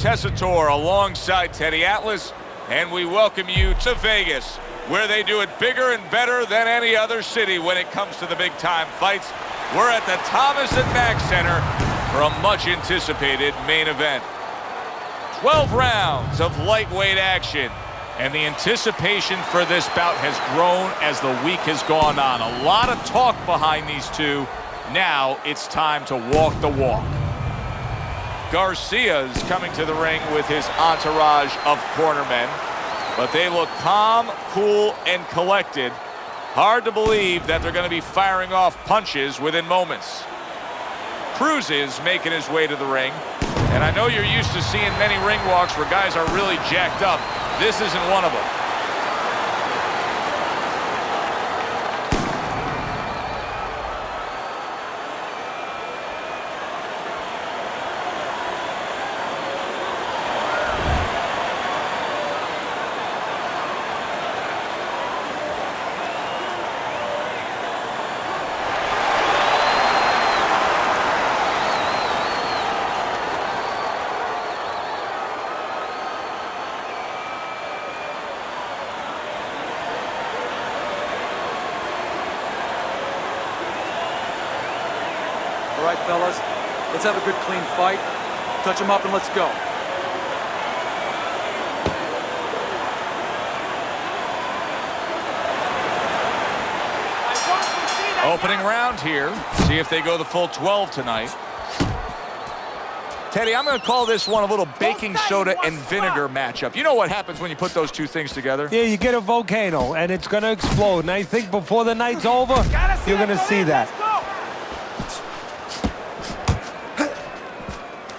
Tessitore alongside Teddy Atlas, and we welcome you to Vegas, where they do it bigger and better than any other city when it comes to the big-time fights. We're at the Thomas & Mack Center for a much-anticipated main event. 12 rounds of lightweight action, and the anticipation for this bout has grown as the week has gone on. A lot of talk behind these two. Now it's time to walk the walk. Garcia is coming to the ring with his entourage of cornermen, but they look calm, cool, and collected. Hard to believe that they're going to be firing off punches within moments. Cruz is making his way to the ring, and I know you're used to seeing many ring walks where guys are really jacked up. This isn't one of them. All right, fellas, let's have a good, clean fight. Touch them up and let's go. Opening round here. See if they go the full 12 tonight. Teddy, I'm going to call this one a little baking soda and vinegar matchup. You know what happens when you put those two things together? Yeah, you get a volcano, and it's going to explode. And I think before the night's over, you're going to see that.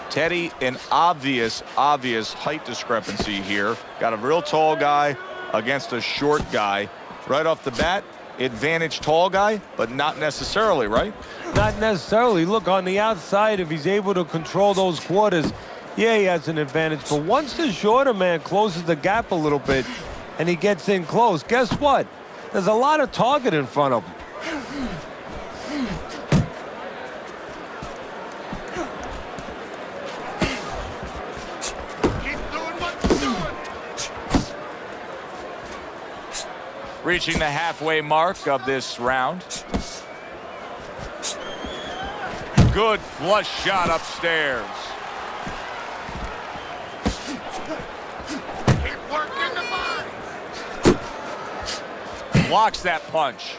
Teddy, an obvious height discrepancy here. Got a real tall guy against a short guy. Right off the bat, advantage tall guy, but not necessarily, right? Not necessarily. Look, on the outside, if he's able to control those quarters, yeah, he has an advantage. But once the shorter man closes the gap a little bit and he gets in close, guess what? There's a lot of target in front of him. Reaching the halfway mark of this round. Good flush shot upstairs. Blocks that punch.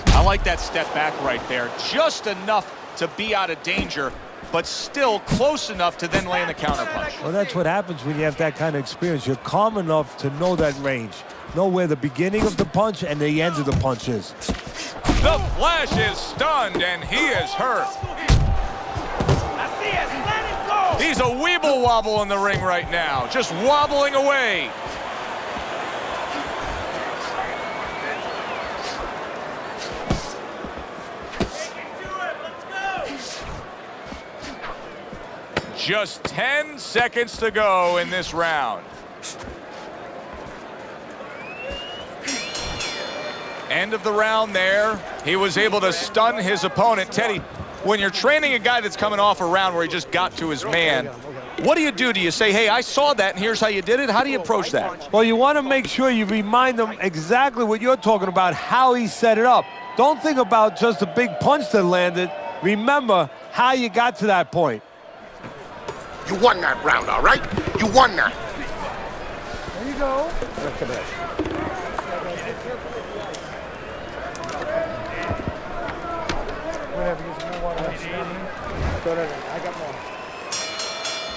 I like that step back right there. Just enough to be out of danger, but still close enough to then land the counterpunch. Well, that's what happens when you have that kind of experience. You're calm enough to know that range. Know where the beginning of the punch and the end of the punch is. The Flash is stunned, and he is hurt. He's a weeble wobble in the ring right now, just wobbling away. Just 10 seconds to go in this round. End of the round there. He was able to stun his opponent. Teddy, when you're training a guy that's coming off a round where he just got to his man, what do you do? Do you say, hey, I saw that and here's how you did it? How do you approach that? Well, you want to make sure you remind them exactly what you're talking about, how he set it up. Don't think about just a big punch that landed. Remember how you got to that point. You won that round, all right? You won that. There you go.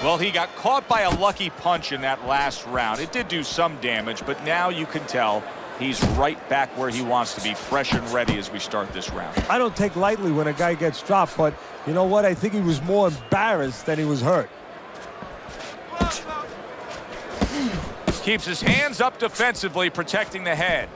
Well, he got caught by a lucky punch in that last round. It did do some damage, but now you can tell he's right back where he wants to be, fresh and ready as we start this round. I don't take lightly when a guy gets dropped, but you know what? I think he was more embarrassed than he was hurt. Keeps his hands up defensively, protecting the head.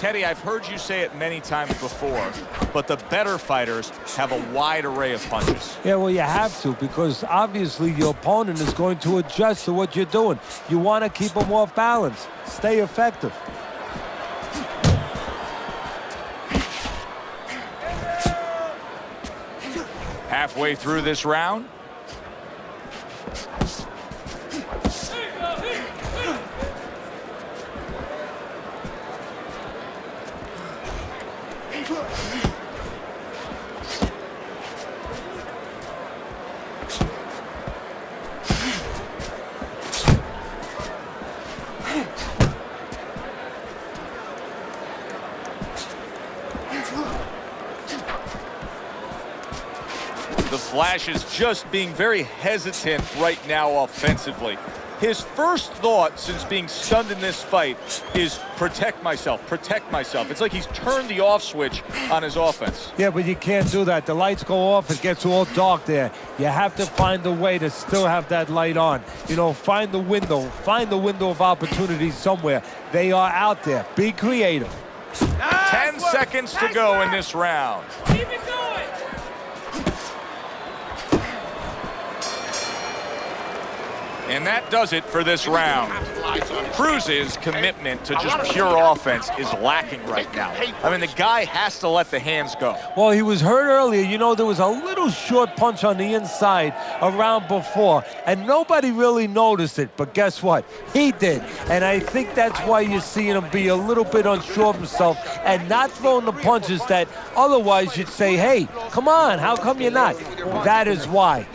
Teddy, I've heard you say it many times before, but the better fighters have a wide array of punches. Yeah, well, you have to, because obviously your opponent is going to adjust to what you're doing. You want to keep them off balance. Stay effective. Halfway through this round. The Flash is just being very hesitant right now offensively. His first thought since being stunned in this fight is protect myself, protect myself. It's like he's turned the off switch on his offense. Yeah, but you can't do that. The lights go off, it gets all dark there. You have to find a way to still have that light on. You know, find the window of opportunity somewhere. They are out there. Be creative. 10 seconds to go in this round. Keep it going. And that does it for this round. Cruz's commitment to just pure offense is lacking right now. I mean, the guy has to let the hands go. Well, he was hurt earlier. You know, there was a little short punch on the inside around before, and nobody really noticed it. But guess what? He did. And I think that's why you're seeing him be a little bit unsure of himself and not throwing the punches that otherwise you'd say, hey, come on, how come you're not? That is why.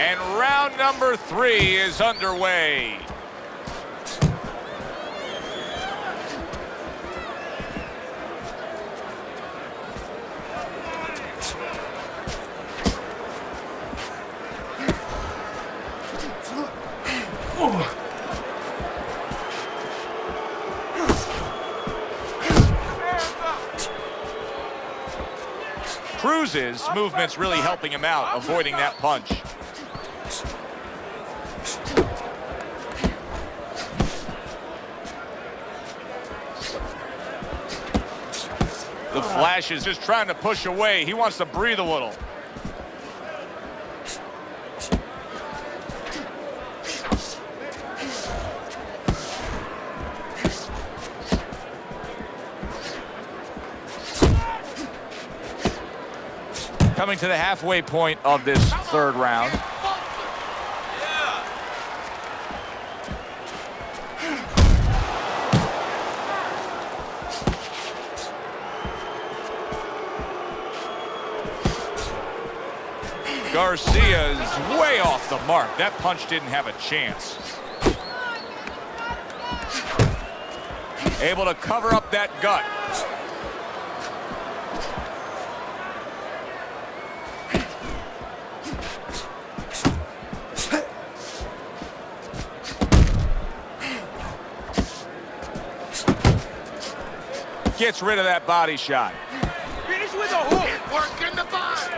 And round number 3 is underway. Cruz's movement's really helping him out, avoiding that punch. The Flash is just trying to push away. He wants to breathe a little. Coming to the halfway point of this third round. Garcia's way off the mark. That punch didn't have a chance. Able to cover up that gut. Gets rid of that body shot. Finish with a hook. It worked in the body.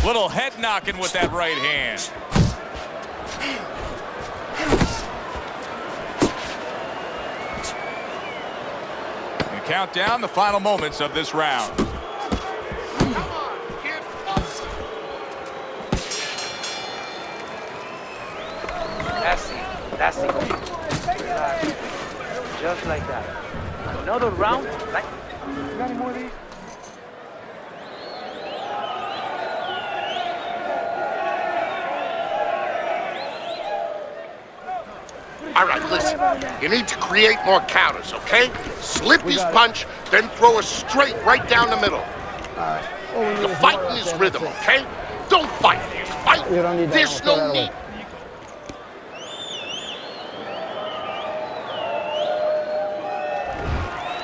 Little head knocking with that right hand. And count down the final moments of this round. Come on, kid. That's it. Just like that. Another round. Like. You got any more of these? All right, listen. You need to create more counters, okay? Slip his punch, then throw a straight right down the middle. You're fighting his rhythm, okay? Don't fight. Fight. There's no need.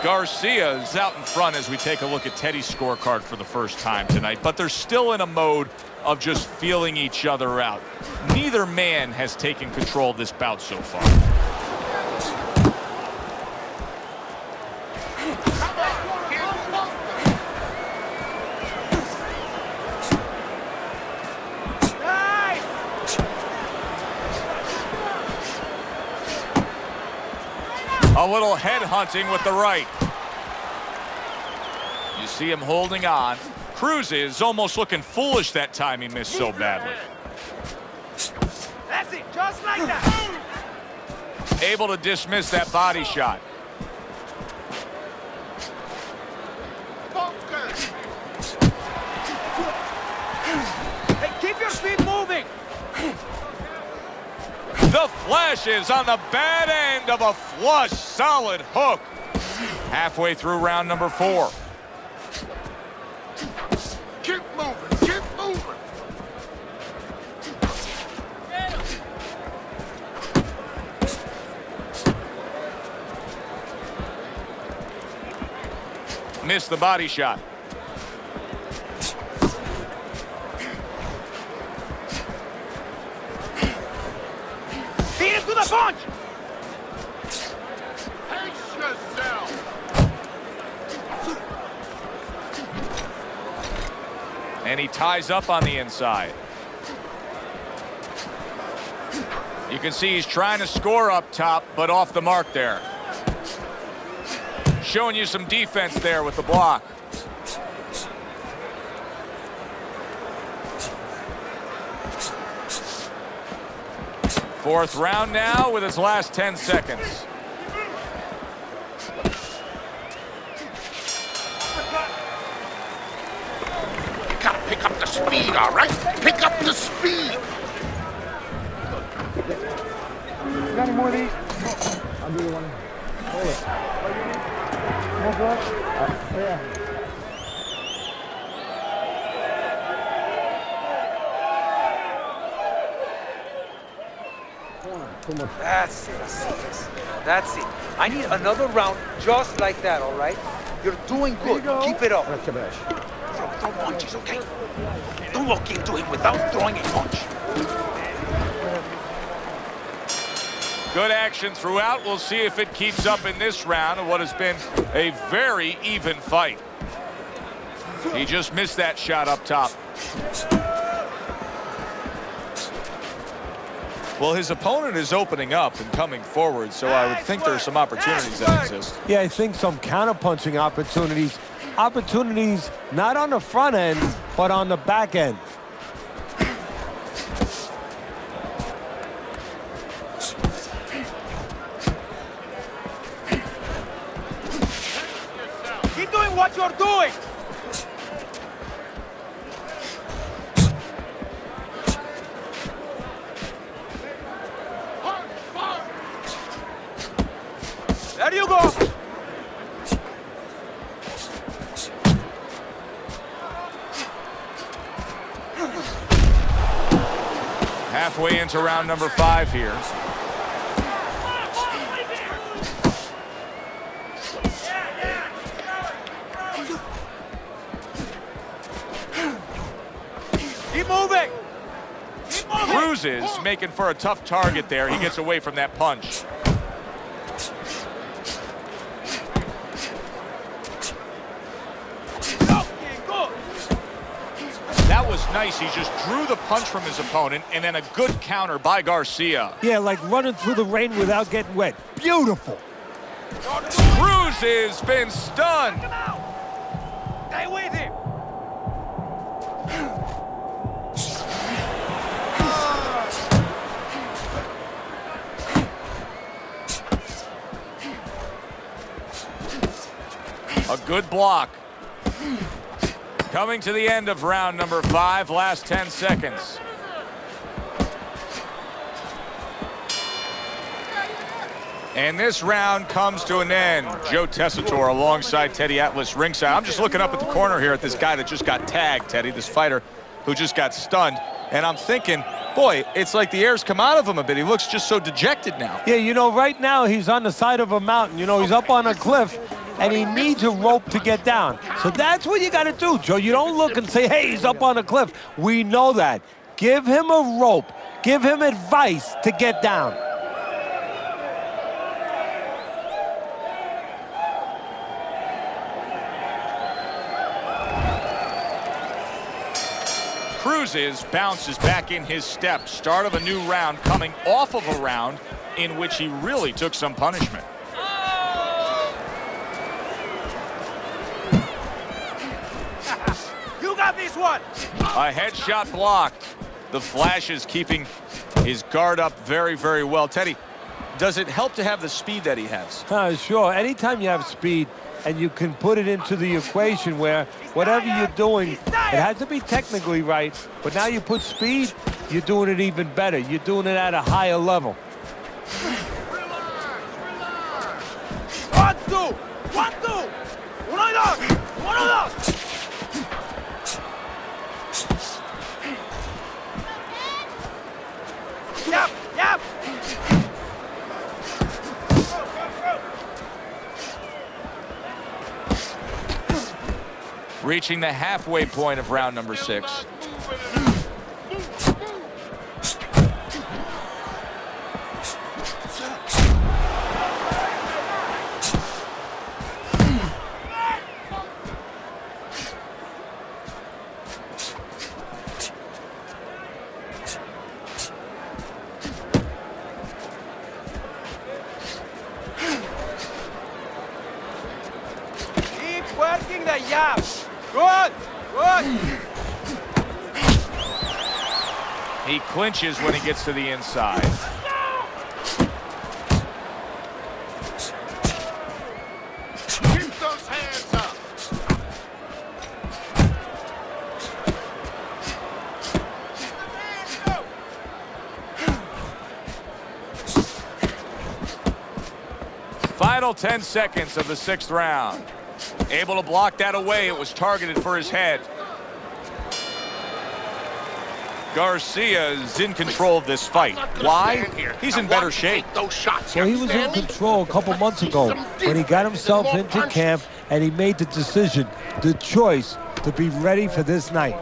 Garcia's out in front as we take a look at Teddy's scorecard for the first time tonight, but they're still in a mode of just feeling each other out. Neither man has taken control of this bout so far. A little head hunting with the right. You see him holding on. Cruz is almost looking foolish that time he missed so badly. That's it, just like that. Able to dismiss that body shot. Focus. Hey, keep your feet moving. The flashes on the bad end of a flush, solid hook. Halfway through round number 4. Keep moving, keep moving. Missed the body shot. Beat him to the punch. Pace yourself. And he ties up on the inside. You can see he's trying to score up top, but off the mark there. Showing you some defense there with the block. Fourth round now with his last 10 seconds. You gotta pick up the speed, all right? Pick up the speed. You got any more of these? I'll give you one. Hold it. More brush? Yeah. That's it. That's it. I need another round just like that, all right? You're doing good. Keep it up. Throw punches, okay? Don't walk into him without throwing a punch. Good action throughout. We'll see if it keeps up in this round of what has been a very even fight. He just missed that shot up top. Well, his opponent is opening up and coming forward, so I would think there's some opportunities that exist. Yeah, I think some counterpunching opportunities. Opportunities not on the front end, but on the back end. Keep doing what you're doing. There you go. Halfway into round number 5 here. Keep moving. Keep moving. Cruz is making for a tough target there. He gets away from that punch. That was nice. He just drew the punch from his opponent, and then a good counter by Garcia. Yeah, like running through the rain without getting wet. Beautiful. Cruz has been stunned. Stay with him. A good block. Coming to the end of round number 5, last 10 seconds. And this round comes to an end. Joe Tessitore alongside Teddy Atlas ringside. I'm just looking up at the corner here at this guy that just got tagged, Teddy, this fighter who just got stunned. And I'm thinking, boy, it's like the air's come out of him a bit. He looks just so dejected now. Yeah, you know, right now he's on the side of a mountain. You know, he's up on a cliff, and he needs a rope to get down. So that's what you got to do, Joe. You don't look and say, hey, he's up on a cliff. We know that. Give him a rope. Give him advice to get down. Cruz bounces back in his step. Start of a new round, coming off of a round in which he really took some punishment. Nice one. A headshot blocked. The Flash is keeping his guard up very, very well. Teddy, does it help to have the speed that he has? Sure. Anytime you have speed and you can put it into the equation where whatever you're doing, it has to be technically right, but now you put speed, you're doing it even better. You're doing it at a higher level. 1, 2, 1, 2. Uno y dos. Uno, dos. Yep, yep. Reaching the halfway point of round number 6. Keep working the jab. Good, good. He clinches when he gets to the inside. Keep those hands up. Final 10 seconds of the 6th round. Able to block that away. It was targeted for his head. Garcia is in control of this fight. Why? He's in better shape. Those shots. Well, he was in control a couple months ago when he got himself into camp and he made the decision, the choice, to be ready for this night.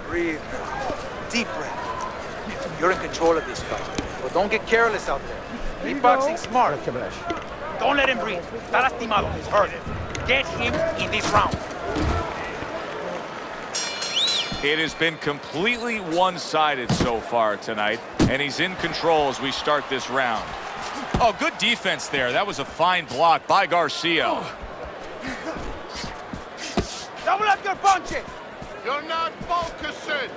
Breathe. Deep breath. You're in control of this fight. But don't get careless out there. Keep boxing smart. Don't let him breathe. Está lastimado. He's hurt. Get him in this round. It has been completely one-sided so far tonight, and he's in control as we start this round. Oh, good defense there. That was a fine block by Garcia. Double up your punches. You're not focusing.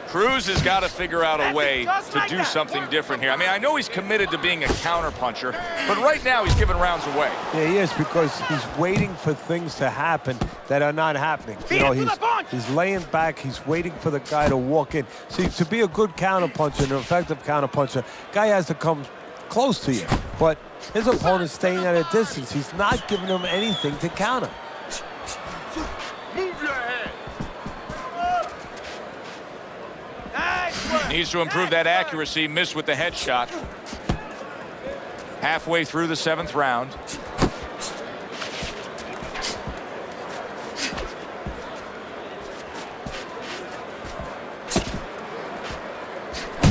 Cruz has got to figure out a way to do something different here. I mean, I know he's committed to being a counterpuncher, but right now he's giving rounds away. Yeah, he is, because he's waiting for things to happen that are not happening. You know, he's laying back, he's waiting for the guy to walk in. See, to be a good counterpuncher, an effective counterpuncher, guy has to come close to you. But his opponent's staying at a distance. He's not giving him anything to counter. Move your head. Needs to improve that accuracy. Missed with the headshot. Halfway through the 7th round.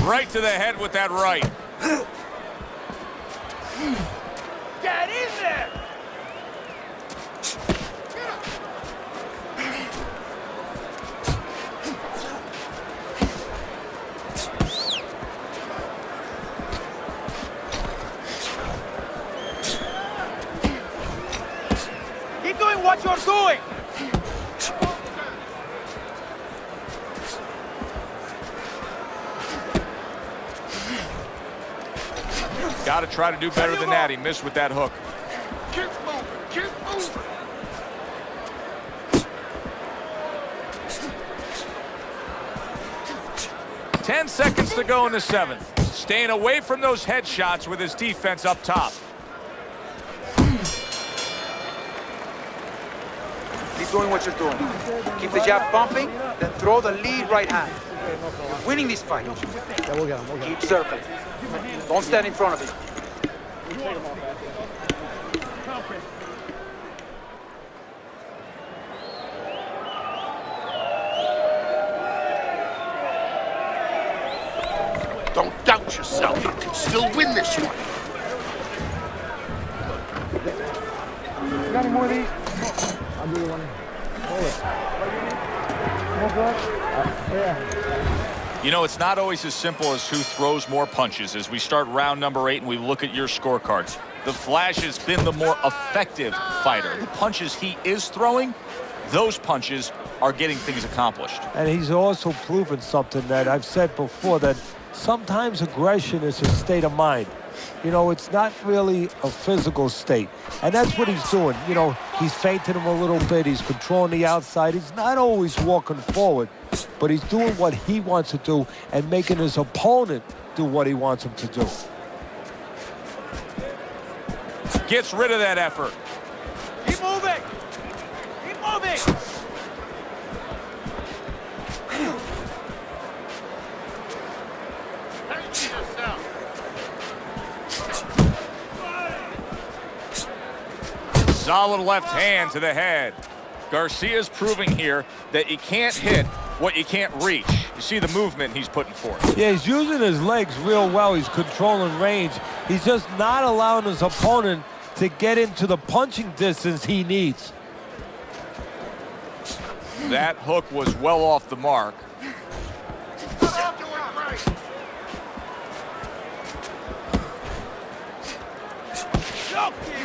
Right to the head with that right. Get in there. Keep doing what you're doing. Got to try to do better than that. He missed with that hook. Keep moving. Keep moving. Ten seconds to go in the 7th. Staying away from those headshots with his defense up top. Keep doing what you're doing. Keep the jab pumping, then throw the lead right hand. You're winning this fight. Yeah, we'll get him. Keep circling. Don't stand in front of him. Don't doubt yourself. You can still win this one. You got any more of these? I'll do you one. Hold it. More blood? Yeah. You know, it's not always as simple as who throws more punches. As we start round number 8 and we look at your scorecards, the Flash has been the more effective fighter. The punches he is throwing, those punches are getting things accomplished. And he's also proven something that I've said before, that sometimes aggression is a state of mind. You know, it's not really a physical state. And that's what he's doing. You know, he's feinting him a little bit. He's controlling the outside. He's not always walking forward, but he's doing what he wants to do and making his opponent do what he wants him to do. Gets rid of that effort. Keep moving! Keep moving! Solid left hand to the head. Garcia's proving here that you can't hit what you can't reach. You see the movement he's putting forth. Yeah, he's using his legs real well. He's controlling range. He's just not allowing his opponent to get into the punching distance he needs. That hook was well off the mark.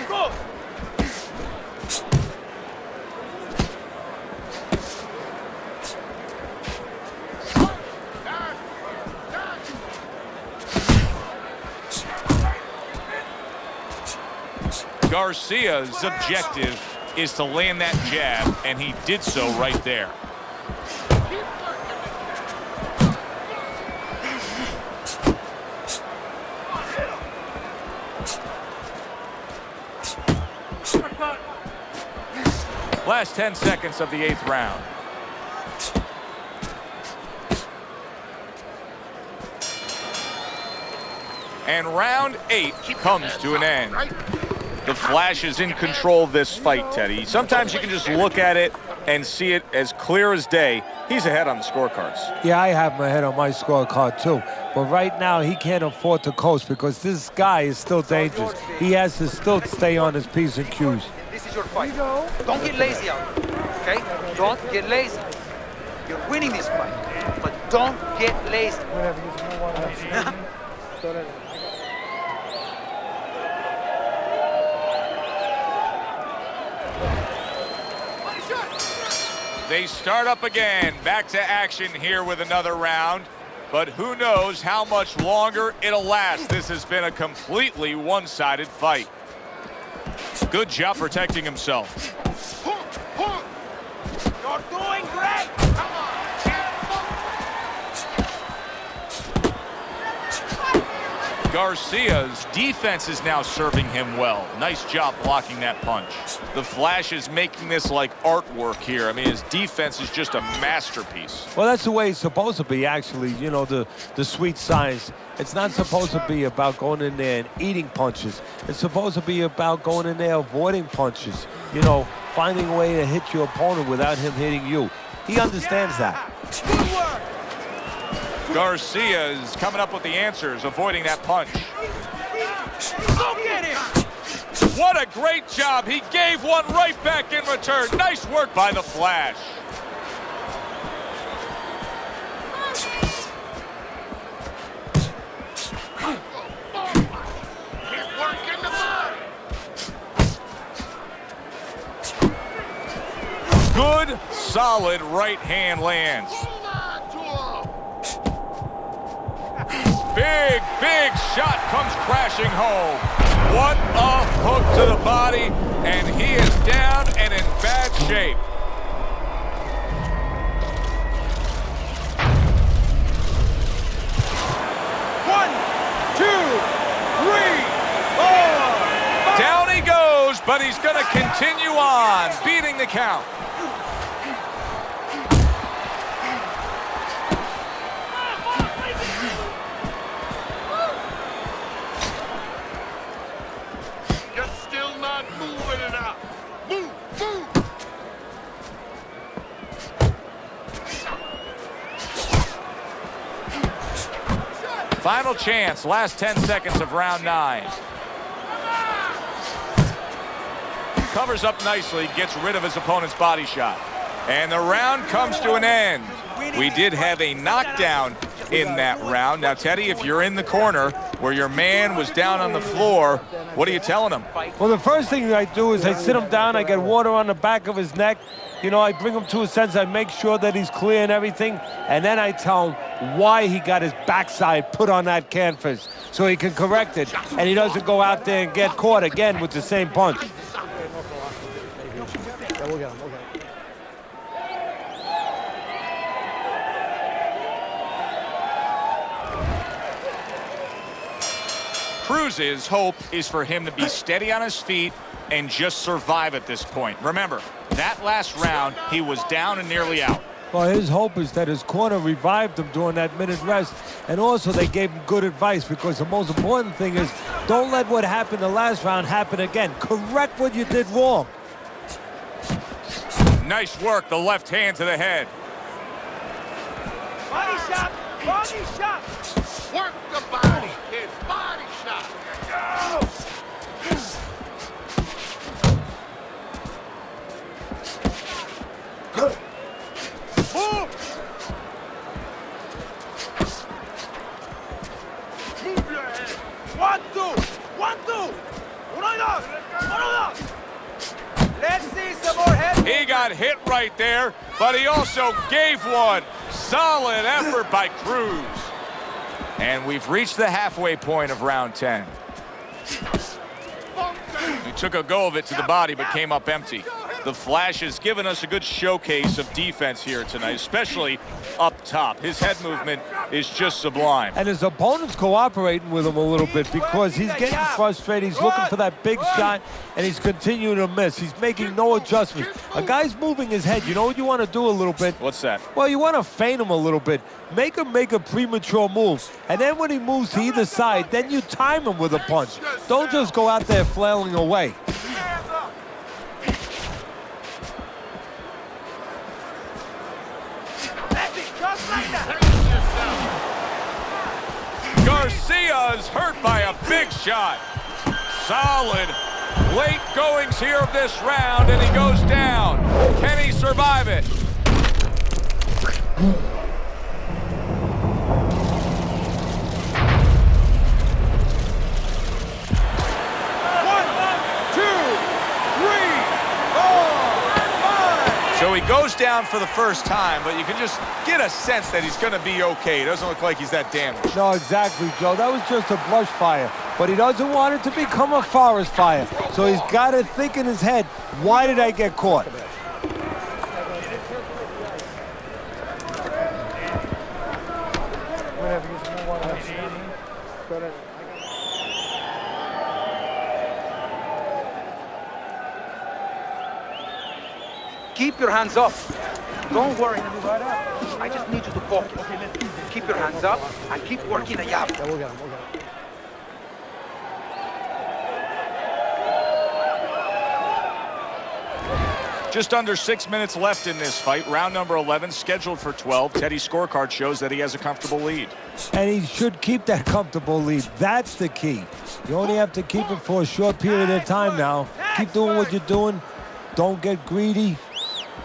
Go! Garcia's objective is to land that jab, and he did so right there. Last 10 seconds of the 8th round. And round 8 comes to an end. The Flash is in control of this fight, Teddy. Sometimes you can just look at it and see it as clear as day. He's ahead on the scorecards. Yeah, I have my head on my scorecard too. But right now, he can't afford to coast because this guy is still dangerous. He has to still stay on his P's and Q's. This is your fight. Don't get lazy out there, okay? Don't get lazy. You're winning this fight, but don't get lazy. Whatever, just move on. So that They start up again. Back to action here with another round. But who knows how much longer it'll last. This has been a completely one-sided fight. Good job protecting himself. You're doing great! Garcia's defense is now serving him well. Nice job blocking that punch. The Flash is making this like artwork here. I mean, his defense is just a masterpiece. Well, that's the way it's supposed to be, actually. You know, the sweet science. It's not supposed to be about going in there and eating punches. It's supposed to be about going in there avoiding punches. You know, finding a way to hit your opponent without him hitting you. He understands that. Good work! Garcia is coming up with the answers, avoiding that punch. Go get him! What a great job. He gave one right back in return. Nice work by the Flash. Good, solid right hand lands. Big, big shot comes crashing home. What a hook to the body, and he is down and in bad shape. One, two, three, 4. Down he goes, but he's going to continue on, beating the count. Final chance, last 10 seconds of round 9. Covers up nicely, gets rid of his opponent's body shot. And the round comes to an end. We did have a knockdown in that round. Now, Teddy, if you're in the corner where your man was down on the floor, what are you telling him? Well, the first thing I do is I sit him down, I get water on the back of his neck. You know, I bring him to a sense, I make sure that he's clear and everything, and then I tell him why he got his backside put on that canvas so he can correct it, and he doesn't go out there and get caught again with the same punch. Yeah, we'll get him. Okay. Cruz's hope is for him to be steady on his feet and just survive at this point. Remember, that last round, he was down and nearly out. Well, his hope is that his corner revived him during that minute rest, and also they gave him good advice, because the most important thing is don't let what happened the last round happen again. Correct what you did wrong. Nice work, the left hand to the head. Body shot! Body shot! Work the body, kid. Body shot. Move! Move your head. 1, 2! 1, 2! Uno, dos! Uno, dos! Let's see some more head. He got hit right there, but he also gave one. Solid effort by Cruz. And we've reached the halfway point of round 10. He took a go of it to the body, but came up empty. The Flash has given us a good showcase of defense here tonight, especially up top. His head movement is just sublime. And his opponent's cooperating with him a little bit, because he's getting frustrated. He's looking for that big shot, and he's continuing to miss. He's making no adjustments. A guy's moving his head. You know what you want to do a little bit? What's that? Well, you want to feint him a little bit. Make him make a premature move. And then when he moves to either side, then you time him with a punch. Don't just go out there flailing away. Garcia's hurt by a big shot. Solid late goings here of this round, and he goes down. Can he survive it? So he goes down for the first time, but you can just get a sense that he's going to be okay. It doesn't look like he's that damaged. No, exactly, Joe. That was just a brush fire. But he doesn't want it to become a forest fire. So he's got to think in his head, why did I get caught? Keep your hands up. Don't worry. I just need you to focus. Keep your hands up and keep working the jab. Yeah, we'll get him. We'll get him. Just under 6 minutes left in this fight. Round number 11, scheduled for 12. Teddy's scorecard shows that he has a comfortable lead. And he should keep that comfortable lead. That's the key. You only have to keep it for a short period of time now. Keep doing what you're doing. Don't get greedy.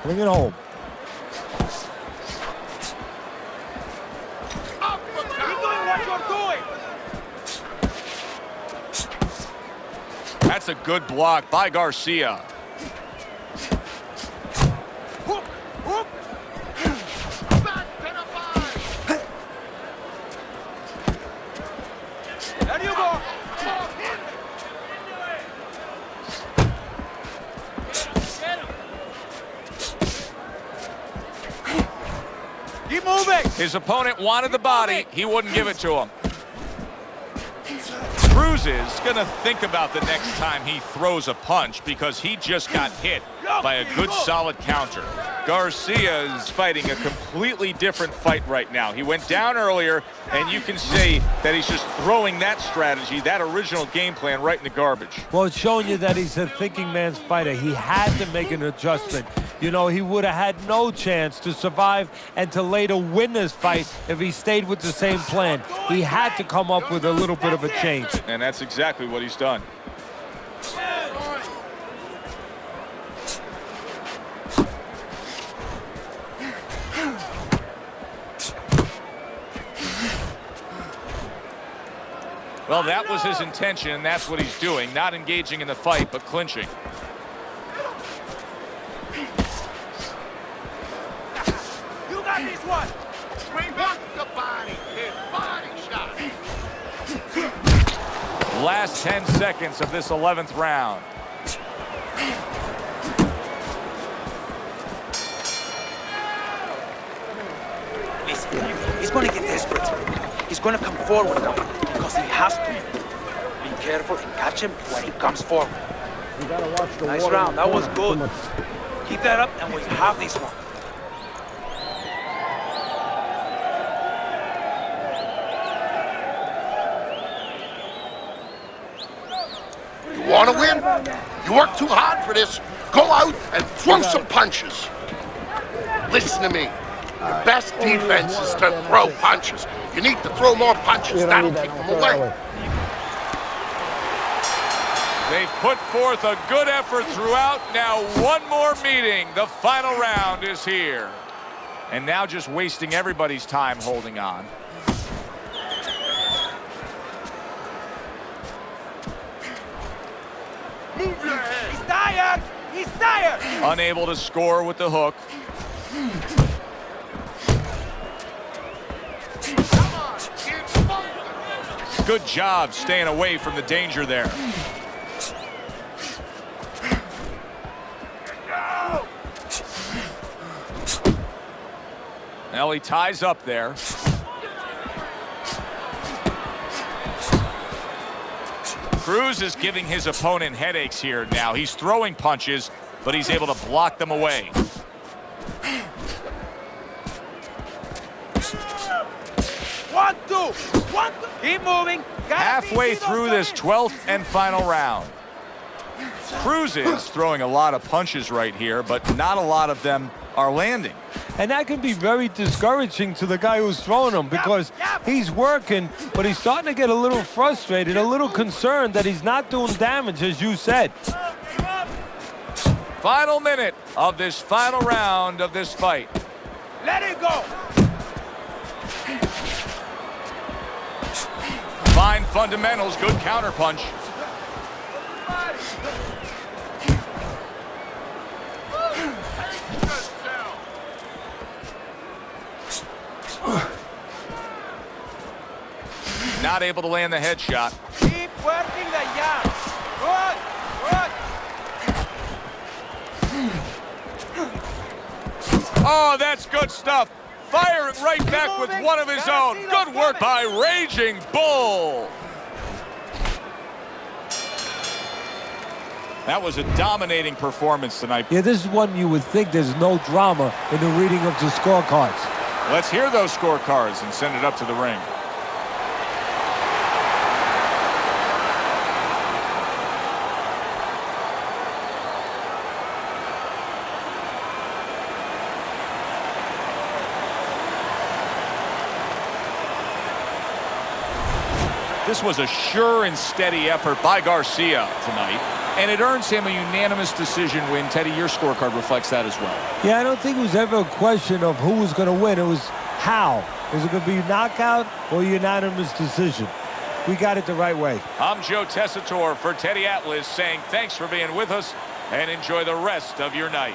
Bring it home. Keep doing what you're doing. That's a good block by Garcia. There you go. Keep moving. His opponent wanted the body. He wouldn't give it to him. Cruz is going to think about the next time he throws a punch, because he just got hit by a good solid counter. Garcia is fighting a completely different fight right now. He went down earlier, and you can say that he's just throwing that strategy, that original game plan, right in the garbage. Well, it's showing you that he's a thinking man's fighter. He had to make an adjustment. You know, he would have had no chance to survive and to later win this fight if he stayed with the same plan. He had to come up with a little bit of a change. And that's exactly what he's done. Well, that was his intention, and that's what he's doing. Not engaging in the fight, but clinching. You got this one. Walk the body, kid. Body shot. Last 10 seconds of this 11th round. Listen, he's going to get desperate. He's going to come forward now because he has to. Be careful and catch him when he comes forward. You gotta watch the Nice water. round. That was good. Keep that up and we have this one. You want to win? You work too hard for this. Go out and throw some punches. Listen to me. Your best defense is to throw punches. You need to throw more punches. That'll keep them away. They've put forth a good effort throughout. Now one more meeting. The final round is here. And now just wasting everybody's time holding on. Move your head. He's tired. He's tired. Unable to score with the hook. Come on, kid. Focus. Good job staying away from the danger there. Now he ties up there. Cruz is giving his opponent headaches here now. He's throwing punches, but he's able to block them away. 1, 2. 1, 2. Keep moving. Halfway through this 12th and final round. Cruz is throwing a lot of punches right here, but not a lot of them are landing. And that can be very discouraging to the guy who's throwing them because he's working, but he's starting to get a little frustrated, a little concerned that he's not doing damage, as you said. Final minute of this final round of this fight. Let it go. Fine fundamentals, good counterpunch. Not able to land the headshot. Keep working the jab. Good. Good. Oh, that's good stuff. Firing right back with one of his own. Good work by Raging Bull. That was a dominating performance tonight. Yeah, this is one you would think there's no drama in the reading of the scorecards. Let's hear those scorecards and send it up to the ring. This was a sure and steady effort by Garcia tonight, and it earns him a unanimous decision win. Teddy, your scorecard reflects that as well. Yeah, I don't think it was ever a question of who was going to win. It was how. Was it going to be knockout or unanimous decision? We got it the right way. I'm Joe Tessitore for Teddy Atlas saying thanks for being with us and enjoy the rest of your night.